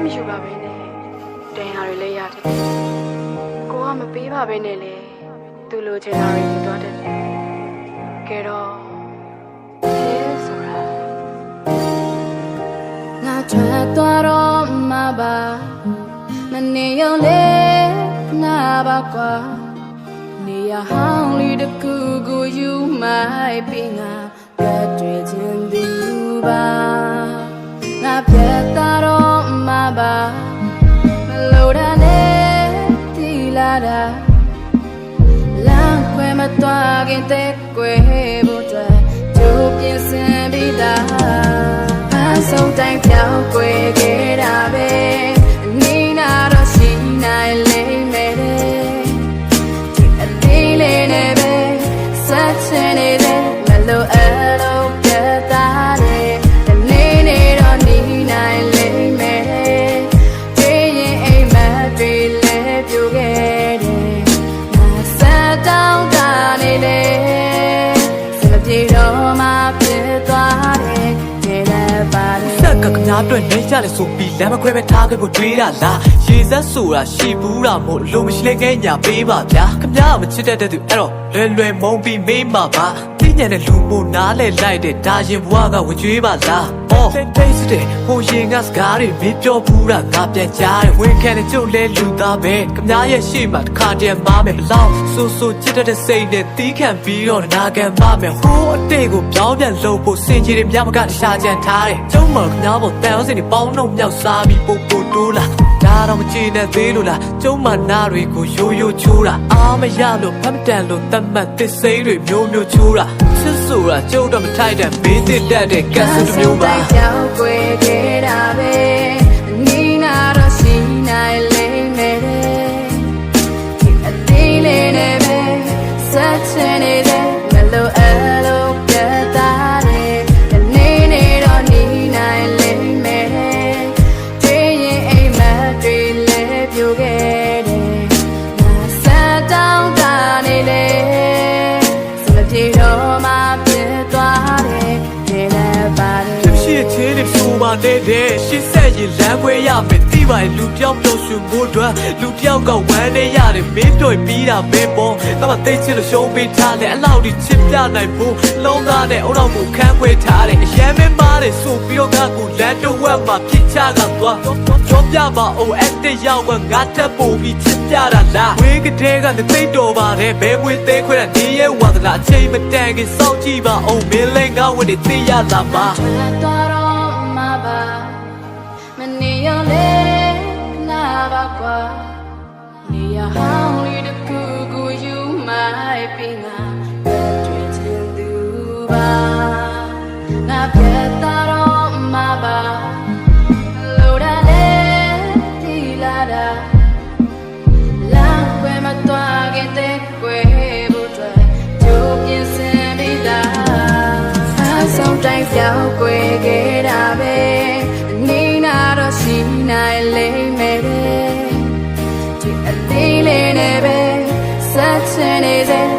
မယူပါပဲနဲ့တန်ရာတွေလည်းရတယ်ကိုကမပေးပါပဲနဲ့လေသူ့လိုချင်တာတွေယူသွားတယ်ကဲတော့ချစ်ဆိုတာငါထွက်သွားတော့မှာပါမနေရုံလေးနာပါကွာနေရဟောင်းလေးတစ်ခုကိုယူမိုက်ပြီးငါပြတ်တွေ့ခြင်းသူပါငါပြတ်သွားတော့မှာပါမလို့တာနဲ့တီလာတာလမ်းခွဲမသွားခင်တဲ့ကွယ်ဖို့အတွက်ကြိုးပြင်ဆင်ပြီးသားအဆုံးတိုင်းပြောင်းကွယ်ခဲ့တာပဲနေနာတော့ရှိနိုင်လိမ့်မယ်ဒီအသေးလေးနဲ့ပဲဆက်ချင်နေတဲ့မလို့အလုံးပြတ်သားတယ်ဒီနေ့နေတော့နေနိုင်လိမ့်မယ်တွေ့ရင်အိမ်မက်တွေလည်းပြိုခဲ့တယ်ငါဆက်တောင်းတာနေလေစမပြေတော့မှဖြစ်သွားတယ်ဆက်ကခင်ဗျားအတွက်နေကြလေဆိုပြီးလမ်းမခွဲပဲထားခဲ့ဖို့တွေးတာလားရေစက်ဆိုတာရှီဘူးတာမို့လိုမရှိလဲခဲ့ညာပေးပါဗျာခင်ဗျားမချစ်တတ်တဲ့သူအဲ့တော့လွယ်မုံပြီးမေးမှာပါသိဉာဏ်နဲ့လူမို့နားလဲလိုက်တဲ့ဒါရင်ဘွားကဝင်ကြွေးပါလားတိတ်တဲ့ဟိုရင်ကစကားတွေမင်းပြောဘူးတာငါပြန်ကြားတယ်ဝင်ခံတဲ့ကျုပ်လဲလူသားပဲခင်ဗျားရဲ့ရှေ့မှာတစ်ခါတည်းမားမယ်ဘလောက်ဆိုချစ်တတ်တဲ့စိတ်နဲ့တီးခံပြီးတော့နာခံပါမယ်ဟိုးအတိတ်ကိုပြောင်းပြန်လုပ်ဖို့စင်ကြီးတွေများမကတခြားကြံထားတယ်ကျုံမခင်ဗျားပေါ်တန်အောင်စင်တွေပေါင်းတော့မြောက်စားပြီးပို့တိုးလာဒါတော့မကြည့်နဲ့သေးလို့လားကျုံမနာတွေကိုရိုးရိုးချိုးတာအားမရလို့ဖမ်းတန်လို့တတ်မှတ်သစ်စိမ်းတွေမျိုးမျိုးချိုးတာချစ်ဆိုတာကျုံတော့မထိုက်တဲ့ဘေးသစ်တက်တဲ့ကတ်စတစ်မျိုးပါကြောက်ွယ်ခဲ့တာပဲနေနာတော့ရှိနိုင်လိမ့်မယ်ဒီအသေးလေးနဲ့ပဲဆက်ချင်နေတဲ့မလို့အလုံးပြတ်သားတယ်ဒီနေ့နေတော့နေနိုင်လိမ့်မယ်တွေ့ရင်အိမ်မက်တွေလည်းပြိုခဲ့တယ်ငါဆက်တောင်းတာနေလေစမပြေတော့မှဖြစ်သွားတယ်နေလည်းပါတယ်ရှေ့သေးတယ်ဆိုပါနေတဲ့ရှေ့ဆက်ရင်လမ်းခွဲရမယ်တိပါလူတယောက်ပြောရှင်ဖို့အတွက်လူတယောက်ကဝမ်းနေရတယ်မင်းတို့ပြီးတာပဲပေါ့တမသိချင်လို့ရှုံးပေးထားတယ်အလောက်ဒီချစ်ပြနိုင်ဖို့လုံးသားနဲ့အုံနောက်ကိုခန်းခွဲထားတယ်အရန်မင်းမားတယ်ဆိုပြီးတော့ငါကိုလမ်းတော့ဝက်မှာပြစ်ချကသွားကြောပြပါအောင်အတက်ရောက်ကငါတက်ပို့ပြီးချစ်ပြတာလားဝေးကတဲ့ကသိတော်ပါတယ်ဘဲမွေးသေးခွဲတာနေရဲ့ဝါသနာအချိန်မတန်ခင်စောင့်ကြည့်ပါအောင်မင်းလည်းငါဝင်နေသိရလာမှာမနေရလေနာပါကွာနေရဟောင်းလေးတစ်ခုကိုယူမိုက်ပြီးငါတွေ့ချင်သူပါငါပြတ်သားတော့မှာပါလို့တာလေတီလာတာလမ်းခွဲမသွားခင်တဲ့ကွယ်ဖို့အတွက်ကြိုးပြင်ဆင်ပြီးသားအဆုံးတိုင်းပြောင်းကွယ်ခဲ့တာပဲနေနာတော့ရှိနိုင်လိမ့်မယ်ဒီအသေးလေးနဲ့ပဲဆက်ချင်နေတဲ့